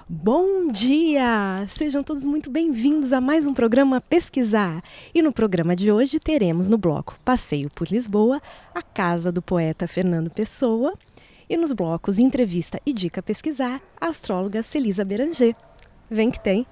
Bom dia! Sejam todos muito bem-vindos a mais um programa Pesquisar. E no programa de hoje teremos no bloco Passeio por Lisboa, a casa do poeta Fernando Pessoa, e nos blocos Entrevista e Dica Pesquisar, a astróloga Celisa Beranger. Vem que tem!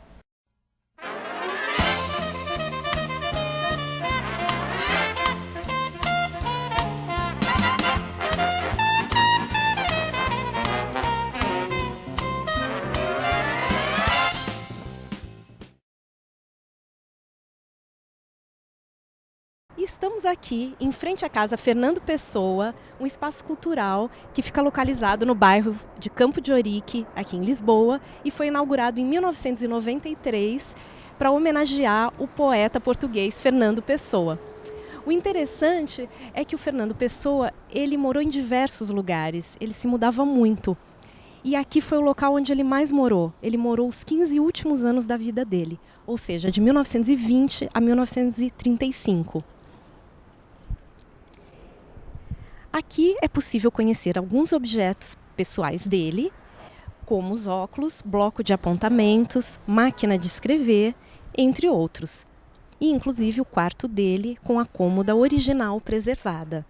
E estamos aqui em frente à casa Fernando Pessoa, um espaço cultural que fica localizado no bairro de Campo de Ourique, aqui em Lisboa, e foi inaugurado em 1993 para homenagear o poeta português Fernando Pessoa. O interessante é que o Fernando Pessoa, ele morou em diversos lugares, ele se mudava muito. E aqui foi o local onde ele mais morou. Ele morou os 15 últimos anos da vida dele, ou seja, de 1920 a 1935. Aqui é possível conhecer alguns objetos pessoais dele, como os óculos, bloco de apontamentos, máquina de escrever, entre outros. E inclusive o quarto dele com a cômoda original preservada.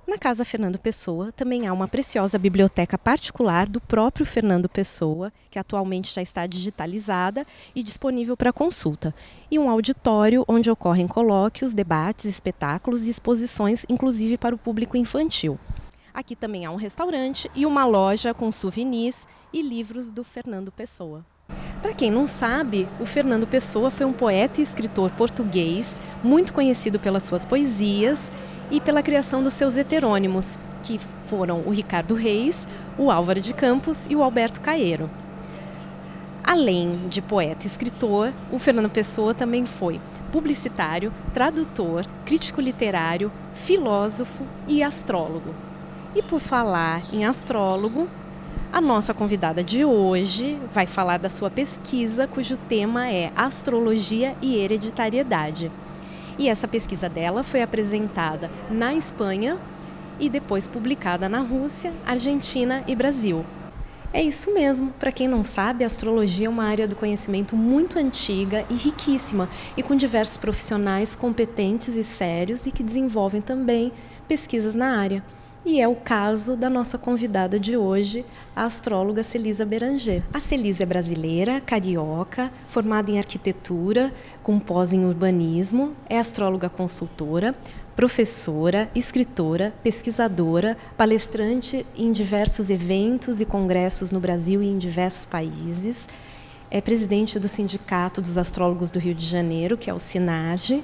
Na Casa Fernando Pessoa também há uma preciosa biblioteca particular do próprio Fernando Pessoa, que atualmente já está digitalizada e disponível para consulta, e um auditório onde ocorrem colóquios, debates, espetáculos e exposições, inclusive para o público infantil. Aqui também há um restaurante e uma loja com souvenirs e livros do Fernando Pessoa. Para quem não sabe, o Fernando Pessoa foi um poeta e escritor português, muito conhecido pelas suas poesias e pela criação dos seus heterônimos, que foram o Ricardo Reis, o Álvaro de Campos e o Alberto Caeiro. Além de poeta e escritor, o Fernando Pessoa também foi publicitário, tradutor, crítico literário, filósofo e astrólogo. E por falar em astrólogo, a nossa convidada de hoje vai falar da sua pesquisa, cujo tema é Astrologia e Hereditariedade. E essa pesquisa dela foi apresentada na Espanha e depois publicada na Rússia, Argentina e Brasil. É isso mesmo, para quem não sabe, a astrologia é uma área do conhecimento muito antiga e riquíssima, e com diversos profissionais competentes e sérios e que desenvolvem também pesquisas na área. E é o caso da nossa convidada de hoje, a astróloga Celisa Beranger. A Celisa é brasileira, carioca, formada em arquitetura, com pós em urbanismo, é astróloga consultora, professora, escritora, pesquisadora, palestrante em diversos eventos e congressos no Brasil e em diversos países. É presidente do Sindicato dos Astrólogos do Rio de Janeiro, que é o SINAGE,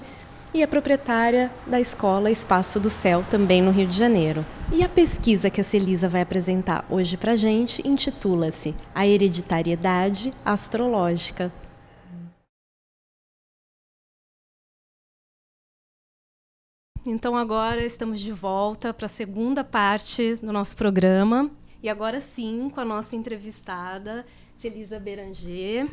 e é proprietária da escola Espaço do Céu, também no Rio de Janeiro. E a pesquisa que a Celisa vai apresentar hoje para a gente intitula-se A Hereditariedade Astrológica. Então agora estamos de volta para a segunda parte do nosso programa. E agora sim, com a nossa entrevistada, Celisa Beranger.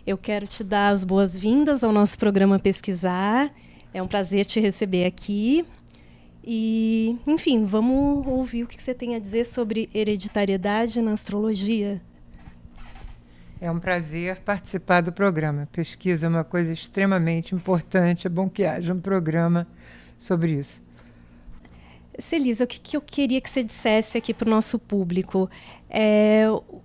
Eu quero te dar as boas-vindas ao nosso programa Pesquisar. É um prazer te receber aqui. E, enfim, vamos ouvir o que você tem a dizer sobre hereditariedade na astrologia. É um prazer participar do programa. Pesquisa é uma coisa extremamente importante. É bom que haja um programa sobre isso. Celisa, o que eu queria que você dissesse aqui para o nosso público?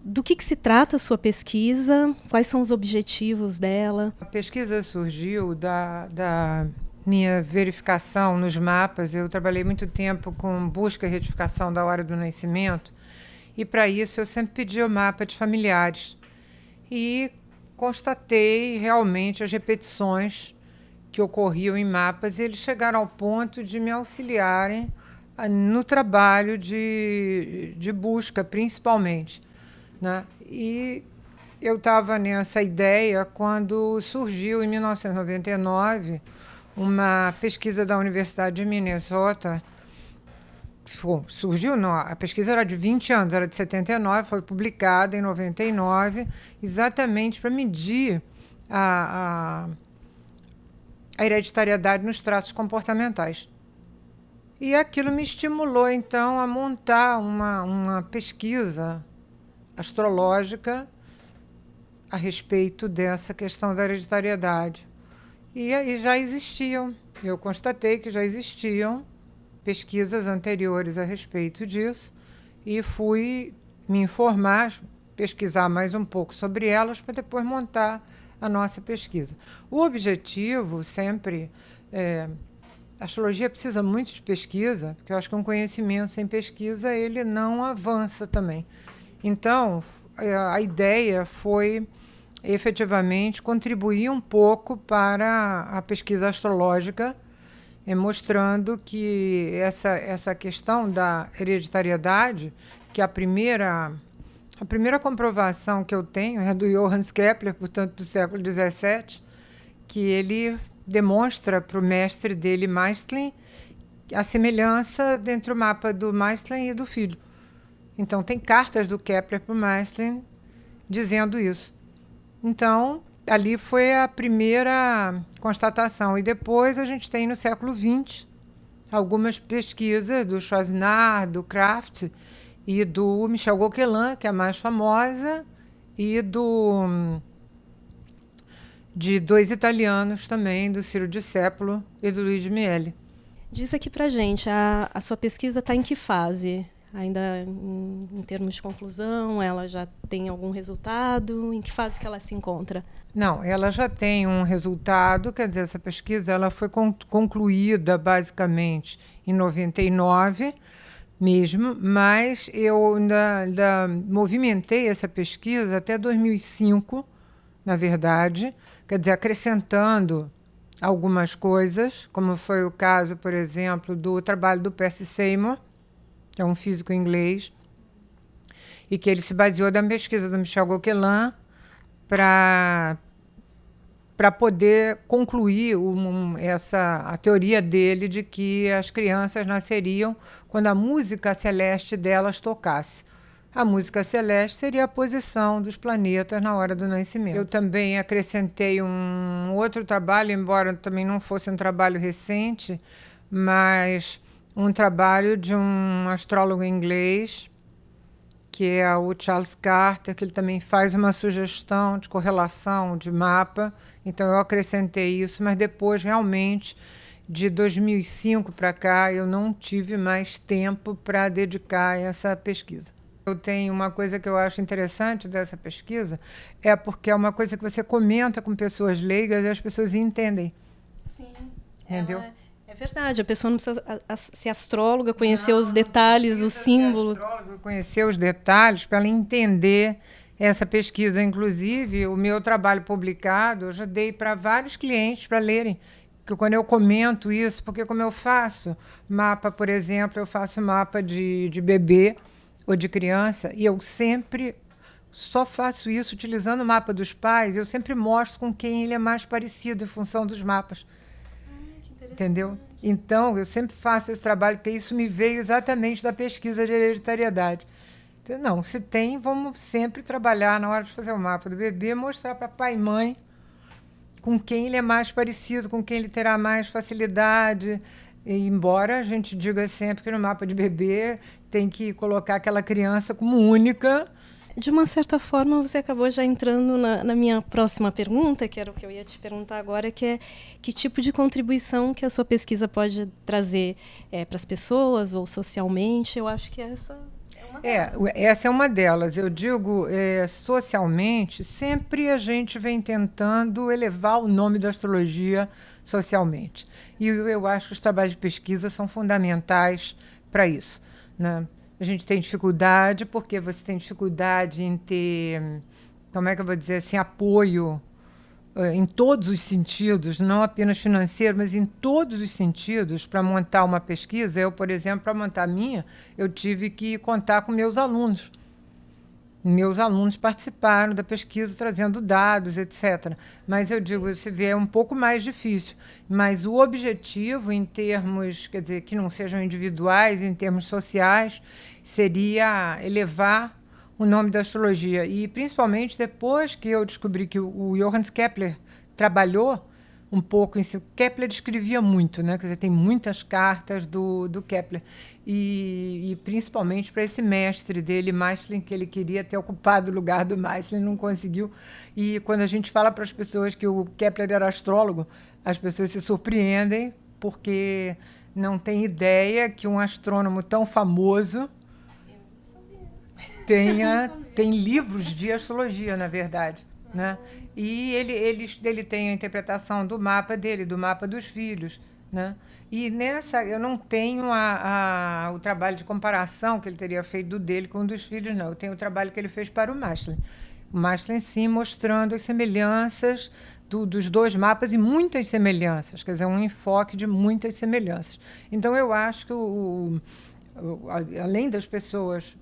Do que se trata a sua pesquisa? Quais são os objetivos dela? A pesquisa surgiu da minha verificação nos mapas. Eu trabalhei muito tempo com busca e retificação da hora do nascimento, e para isso eu sempre pedi o mapa de familiares e constatei realmente as repetições que ocorriam em mapas, e eles chegaram ao ponto de me auxiliarem no trabalho de busca, principalmente, né? E eu estava nessa ideia quando surgiu, em 1999, uma pesquisa da Universidade de Minnesota. Surgiu, não, a pesquisa era de 20 anos, era de 79, foi publicada em 99, exatamente para medir a hereditariedade nos traços comportamentais. E aquilo me estimulou, então, a montar uma pesquisa astrológica a respeito dessa questão da hereditariedade. E aí já existiam, eu constatei que já existiam pesquisas anteriores a respeito disso e fui me informar, pesquisar mais um pouco sobre elas para depois montar a nossa pesquisa. O objetivo sempre a astrologia precisa muito de pesquisa, porque eu acho que um conhecimento sem pesquisa ele não avança também. Então, a ideia foi efetivamente contribuir um pouco para a pesquisa astrológica, mostrando que essa questão da hereditariedade, que a primeira comprovação que eu tenho é do Johannes Kepler, portanto, do século XVII, que ele demonstra para o mestre dele, Maestlin, a semelhança entre o mapa do Maestlin e do filho. Então, tem cartas do Kepler para o Maestlin dizendo isso. Então, ali foi a primeira constatação. E depois a gente tem, no século XX, algumas pesquisas do Chouinard, do Kraft e do Michel Gauquelin, que é a mais famosa, e de dois italianos também, do Ciro Discépolo e do Luigi Miele. Diz aqui pra gente, a sua pesquisa está em que fase? Ainda em termos de conclusão, ela já tem algum resultado? Em que fase que ela se encontra? Não, ela já tem um resultado, quer dizer, essa pesquisa ela foi concluída basicamente em 99 mesmo, mas eu ainda movimentei essa pesquisa até 2005, na verdade, quer dizer, acrescentando algumas coisas, como foi o caso, por exemplo, do trabalho do Percy Seymour, que é um físico inglês, e que ele se baseou na pesquisa do Michel Gauquelin para poder concluir a teoria dele de que as crianças nasceriam quando a música celeste delas tocasse. A música celeste seria a posição dos planetas na hora do nascimento. Eu também acrescentei um outro trabalho, embora também não fosse um trabalho recente, mas um trabalho de um astrólogo inglês, que é o Charles Carter, que ele também faz uma sugestão de correlação de mapa. Então, eu acrescentei isso, mas depois, realmente, de 2005 para cá, eu não tive mais tempo para dedicar a essa pesquisa. Eu tenho uma coisa que eu acho interessante dessa pesquisa, é porque é uma coisa que você comenta com pessoas leigas e as pessoas entendem. Sim. Entendeu? É verdade, a pessoa não precisa ser astróloga, conhecer os detalhes, o símbolo. Conhecer os detalhes para ela entender essa pesquisa. Inclusive, o meu trabalho publicado, eu já dei para vários clientes para lerem. Porque quando eu comento isso, porque como eu faço mapa, por exemplo, eu faço mapa de bebê ou de criança, e eu sempre só faço isso utilizando o mapa dos pais, eu sempre mostro com quem ele é mais parecido em função dos mapas. Entendeu? Então, eu sempre faço esse trabalho, porque isso me veio exatamente da pesquisa de hereditariedade. Então, não, se tem, vamos sempre trabalhar na hora de fazer o mapa do bebê, mostrar para pai e mãe com quem ele é mais parecido, com quem ele terá mais facilidade. E, embora a gente diga sempre que no mapa de bebê tem que colocar aquela criança como única. De uma certa forma, você acabou já entrando na minha próxima pergunta, que era o que eu ia te perguntar agora, que é que tipo de contribuição que a sua pesquisa pode trazer para as pessoas ou socialmente. Eu acho que essa é uma delas. Essa é uma delas. Eu digo, socialmente, sempre a gente vem tentando elevar o nome da astrologia socialmente. E eu acho que os trabalhos de pesquisa são fundamentais para isso, né? A gente tem dificuldade, porque você tem dificuldade em ter, como é que eu vou dizer assim, apoio em todos os sentidos, não apenas financeiro, mas em todos os sentidos, para montar uma pesquisa. Eu, por exemplo, para montar a minha, eu tive que contar com meus alunos. Meus alunos participaram da pesquisa, trazendo dados, etc. Mas eu digo, você vê, é um pouco mais difícil. Mas o objetivo, em termos, quer dizer, que não sejam individuais, em termos sociais, seria elevar o nome da astrologia. E, principalmente, depois que eu descobri que o Johannes Kepler trabalhou um pouco em si. Kepler escrevia muito, né? Quer dizer, tem muitas cartas do Kepler. E principalmente para esse mestre dele, Maestlin, que ele queria ter ocupado o lugar do Maestlin, não conseguiu. E quando a gente fala para as pessoas que o Kepler era astrólogo, as pessoas se surpreendem, porque não tem ideia que um astrônomo tão famoso tem livros de astrologia, na verdade, né? E ele tem a interpretação do mapa dele, do mapa dos filhos, né? E nessa eu não tenho o trabalho de comparação que ele teria feito do dele com o dos filhos, não. Eu tenho o trabalho que ele fez para o Maestlin. O Maestlin, sim, mostrando as semelhanças dos dois mapas e muitas semelhanças, quer dizer, um enfoque de muitas semelhanças. Então, eu acho que além das pessoas,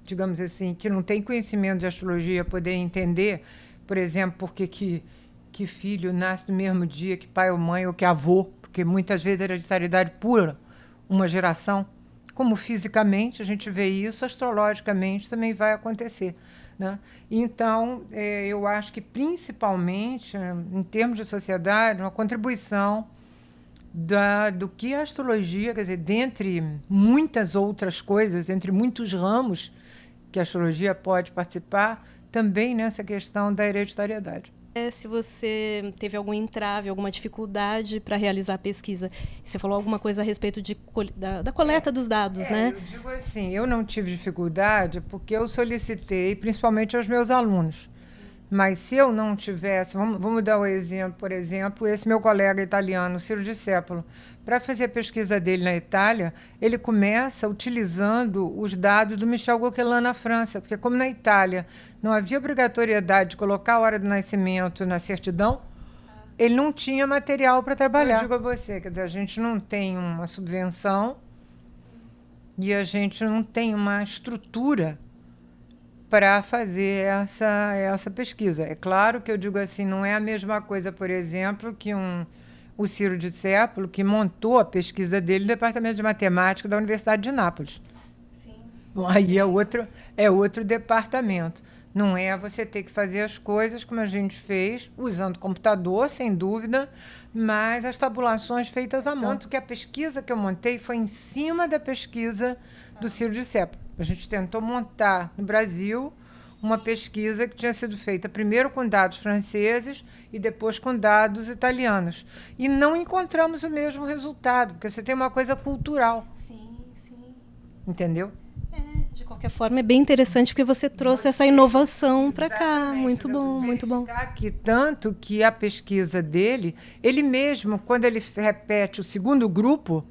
digamos assim, que não têm conhecimento de astrologia, poder entender, por exemplo, por que filho nasce no mesmo dia que pai ou mãe ou que avô, porque muitas vezes é hereditariedade pura, uma geração, como fisicamente a gente vê isso, astrologicamente também vai acontecer, né? Então, eu acho que, principalmente, em termos de sociedade, uma contribuição do que a astrologia, quer dizer, dentre muitas outras coisas, entre muitos ramos que a astrologia pode participar, também nessa questão da hereditariedade. Se você teve algum entrave, alguma dificuldade para realizar a pesquisa. Você falou alguma coisa a respeito da coleta dos dados, né? Eu digo assim, eu não tive dificuldade porque eu solicitei, principalmente aos meus alunos. Mas se eu não tivesse, vamos dar o exemplo, por exemplo, esse meu colega italiano, Ciro Discépolo, para fazer a pesquisa dele na Itália, ele começa utilizando os dados do Michel Gauquelin na França, porque como na Itália não havia obrigatoriedade de colocar a hora do nascimento na certidão, ele não tinha material para trabalhar. Eu digo a você, quer dizer, a gente não tem uma subvenção e a gente não tem uma estrutura para fazer essa pesquisa. É claro que eu digo assim, não é a mesma coisa, por exemplo, que o Ciro Discépolo, que montou a pesquisa dele no Departamento de Matemática da Universidade de Nápoles. Sim. Bom, aí é outro departamento. Não é você ter que fazer as coisas como a gente fez, usando computador, sem dúvida, mas as tabulações feitas à mão. Tanto que a pesquisa que eu montei foi em cima da pesquisa do Ciro Discépolo. A gente tentou montar no Brasil uma pesquisa que tinha sido feita primeiro com dados franceses e depois com dados italianos. E não encontramos o mesmo resultado, porque você tem uma coisa cultural. Sim, sim. Entendeu? De qualquer forma, é bem interessante porque você trouxe essa inovação para cá. Muito bom, muito bom. Aqui, tanto que a pesquisa dele, ele mesmo, quando ele repete o segundo grupo,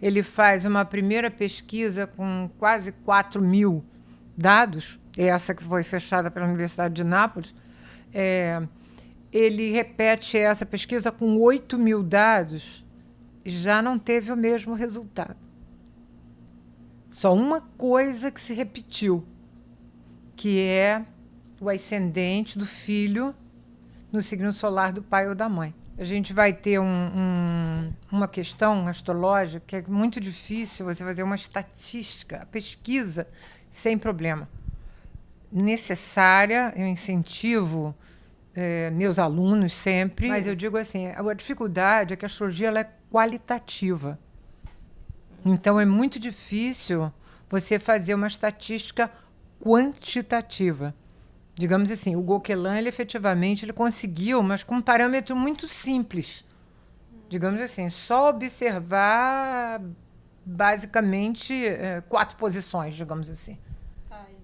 ele faz uma primeira pesquisa com quase 4.000 dados, essa que foi fechada pela Universidade de Nápoles. Ele repete essa pesquisa com 8.000 dados e já não teve o mesmo resultado. Só uma coisa que se repetiu, que é o ascendente do filho no signo solar do pai ou da mãe. A gente vai ter uma questão astrológica que é muito difícil você fazer uma estatística, a pesquisa, sem problema. Necessária, eu incentivo meus alunos sempre, mas eu digo assim, a dificuldade é que a astrologia ela é qualitativa. Então, é muito difícil você fazer uma estatística quantitativa. Digamos assim, o Gauquelin, ele efetivamente conseguiu, mas com um parâmetro muito simples. Digamos assim, só observar, basicamente, 4 posições, digamos assim.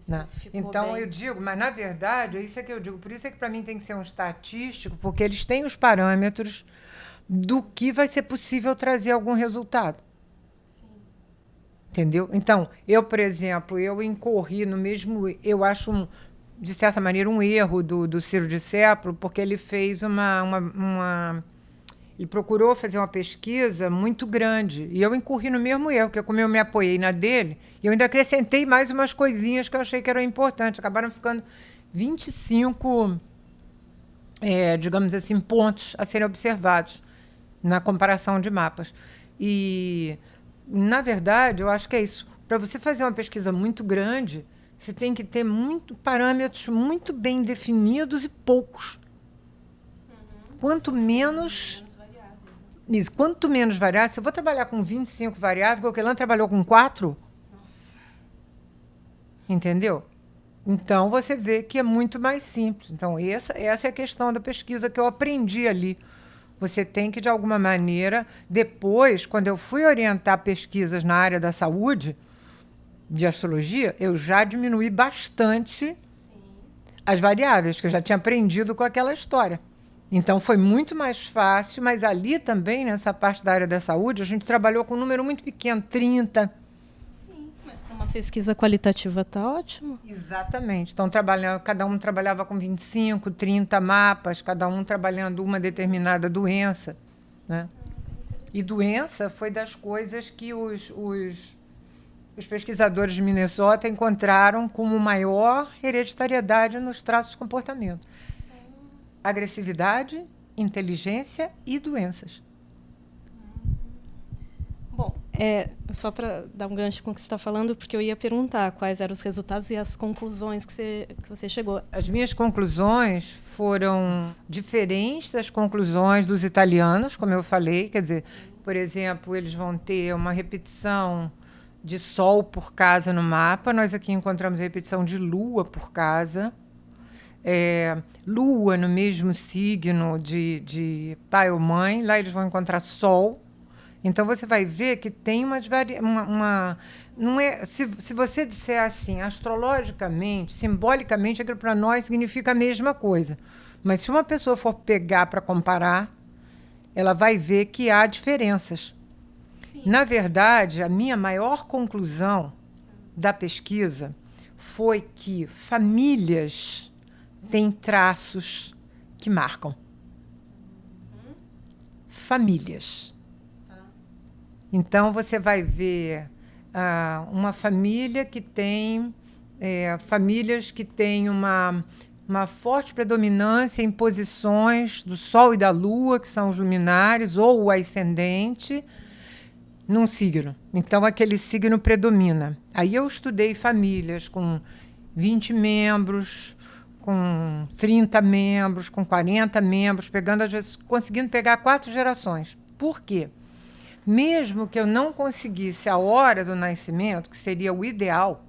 Né? Então, eu digo, mas na verdade, é isso que eu digo, por isso é que para mim tem que ser um estatístico, porque eles têm os parâmetros do que vai ser possível trazer algum resultado. Entendeu? Então, eu, por exemplo, eu incorri no mesmo... Eu acho, de certa maneira, um erro do Ciro Discépolo, porque ele fez ele procurou fazer uma pesquisa muito grande. E eu incorri no mesmo erro, porque como eu me apoiei na dele, eu ainda acrescentei mais umas coisinhas que eu achei que eram importantes. Acabaram ficando 25, digamos assim, pontos a serem observados na comparação de mapas. E... Na verdade, eu acho que é isso. Para você fazer uma pesquisa muito grande, você tem que ter parâmetros muito bem definidos e poucos. Quanto menos Quanto menos variáveis, se eu vou trabalhar com 25 variáveis, o Coquelin trabalhou com 4. Nossa. Entendeu? Então, você vê que é muito mais simples. Então, essa é a questão da pesquisa que eu aprendi ali. Você tem que, de alguma maneira, depois, quando eu fui orientar pesquisas na área da saúde, de astrologia, eu já diminuí bastante as variáveis, que eu já tinha aprendido com aquela história. Então, foi muito mais fácil, mas ali também, nessa parte da área da saúde, a gente trabalhou com um número muito pequeno, 30. Sim, mas para uma pesquisa qualitativa está ótimo. Exatamente. Então, cada um trabalhava com 25, 30 mapas, cada um trabalhando uma determinada doença. Né? E doença foi das coisas que os pesquisadores de Minnesota encontraram como maior hereditariedade nos traços de comportamento. Agressividade, inteligência e doenças. Bom, só para dar um gancho com o que você está falando, porque eu ia perguntar quais eram os resultados e as conclusões que você chegou. As minhas conclusões foram diferentes das conclusões dos italianos, como eu falei. Quer dizer, por exemplo, eles vão ter uma repetição de Sol por casa no mapa. Nós aqui encontramos a repetição de Lua por casa. Lua no mesmo signo de pai ou mãe. Lá eles vão encontrar Sol. Então, você vai ver que tem não é, se você disser assim, astrologicamente, simbolicamente, aquilo para nós significa a mesma coisa. Mas se uma pessoa for pegar para comparar, ela vai ver que há diferenças. Sim. Na verdade, a minha maior conclusão da pesquisa foi que famílias têm traços que marcam. Famílias. Então, você vai ver uma família que tem... famílias que têm uma forte predominância em posições do Sol e da Lua, que são os luminares, ou o ascendente, num signo. Então, aquele signo predomina. Aí eu estudei famílias com 20 membros, com 30 membros, com 40 membros, às vezes, conseguindo pegar 4 gerações. Por quê? Mesmo que eu não conseguisse a hora do nascimento, que seria o ideal,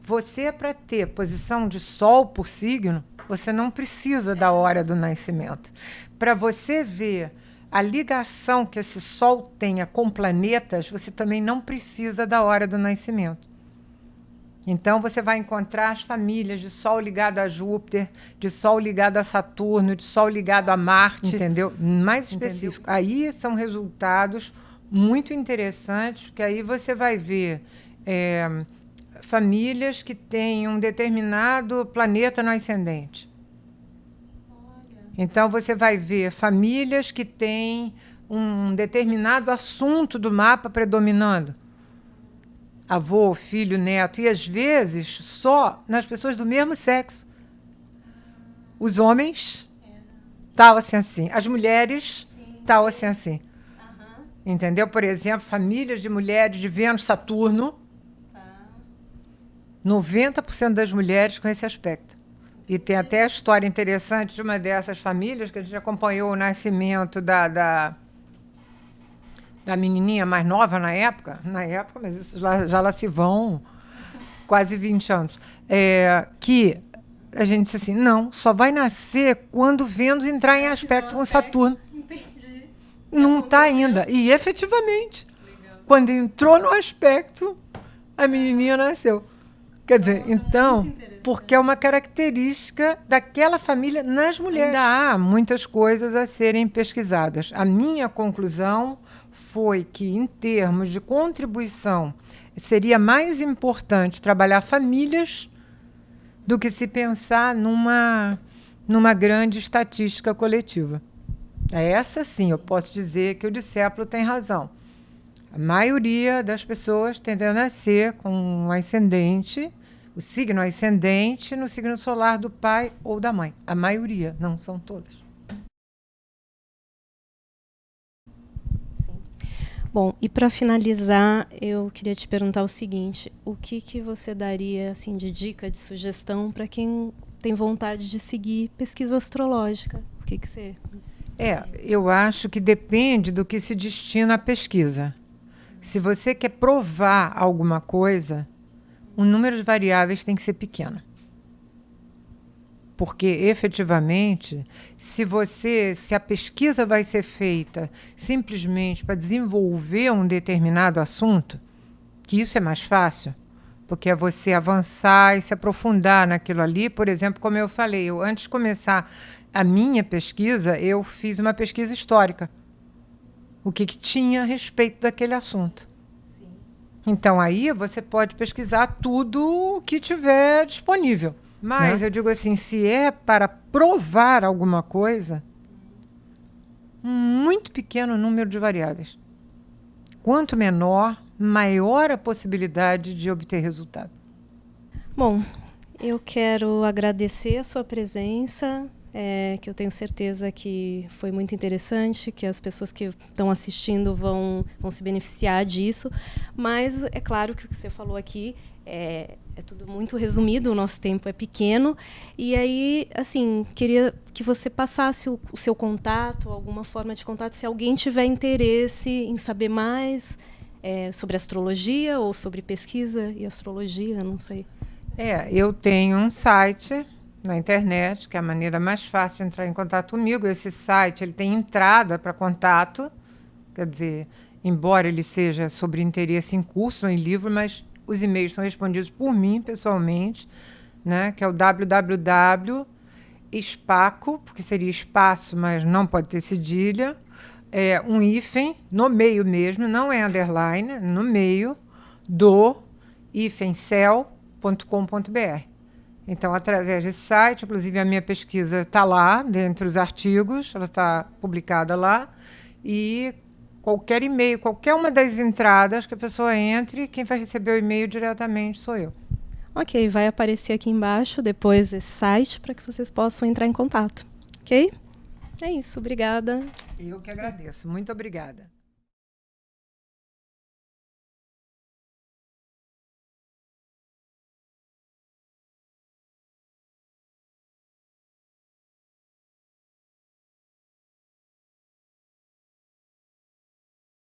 você, para ter posição de Sol por signo, você não precisa da hora do nascimento. Para você ver a ligação que esse Sol tenha com planetas, você também não precisa da hora do nascimento. Então, você vai encontrar as famílias de Sol ligado a Júpiter, de Sol ligado a Saturno, de Sol ligado a Marte, entendeu? Mais específico. Entendeu? Aí são resultados muito interessantes, porque aí você vai ver famílias que têm um determinado planeta no ascendente. Então, você vai ver famílias que têm um determinado assunto do mapa predominando. Avô, filho, neto. E, às vezes, só nas pessoas do mesmo sexo. Os homens, tal assim. As mulheres, tal assim. Entendeu? Por exemplo, famílias de mulheres de Vênus, Saturno. 90% das mulheres com esse aspecto. E tem até a história interessante de uma dessas famílias, que a gente acompanhou o nascimento da menininha mais nova na época, mas isso já lá se vão quase 20 anos, que a gente disse assim, não, só vai nascer quando Vênus entrar em aspecto com Saturno. Entendi. Não está ainda. E, efetivamente, quando entrou no aspecto, a menininha nasceu. Quer dizer, então, porque é uma característica daquela família nas mulheres. Ainda há muitas coisas a serem pesquisadas. A minha conclusão foi que, em termos de contribuição, seria mais importante trabalhar famílias do que se pensar numa grande estatística coletiva. Essa, sim, eu posso dizer que o discípulo tem razão. A maioria das pessoas tendem a nascer com um ascendente, o signo ascendente, no signo solar do pai ou da mãe. A maioria, não são todas. Bom, e para finalizar, eu queria te perguntar o seguinte: o que você daria assim, de dica, de sugestão para quem tem vontade de seguir pesquisa astrológica? O que você... Eu acho que depende do que se destina à pesquisa. Se você quer provar alguma coisa, o número de variáveis tem que ser pequeno. Porque, efetivamente, se a pesquisa vai ser feita simplesmente para desenvolver um determinado assunto, que isso é mais fácil, porque é você avançar e se aprofundar naquilo ali. Por exemplo, como eu falei, antes de começar a minha pesquisa, eu fiz uma pesquisa histórica. O que tinha a respeito daquele assunto. Sim. Então, aí você pode pesquisar tudo o que tiver disponível. Mas, eu digo assim, se é para provar alguma coisa, um muito pequeno número de variáveis. Quanto menor, maior a possibilidade de obter resultado. Bom, eu quero agradecer a sua presença, que eu tenho certeza que foi muito interessante, que as pessoas que estão assistindo vão se beneficiar disso. Mas é claro que o que você falou aqui é tudo muito resumido, o nosso tempo é pequeno. E aí, assim, queria que você passasse o seu contato, alguma forma de contato, se alguém tiver interesse em saber mais sobre astrologia ou sobre pesquisa e astrologia, não sei. Eu tenho um site na internet, que é a maneira mais fácil de entrar em contato comigo. Esse site ele tem entrada para contato, quer dizer, embora ele seja sobre interesse em curso ou em livro, mas os e-mails são respondidos por mim, pessoalmente, né, que é o www.espaco, porque seria espaço, mas não pode ter cedilha, um hífen, no meio mesmo, não é underline, no meio, do hífencel.com.br. Então, através desse site, inclusive a minha pesquisa está lá, dentre os artigos, ela está publicada lá, e qualquer e-mail, qualquer uma das entradas que a pessoa entre, quem vai receber o e-mail diretamente sou eu. Ok, vai aparecer aqui embaixo depois esse site para que vocês possam entrar em contato, ok? É isso, obrigada. Eu que agradeço, muito obrigada.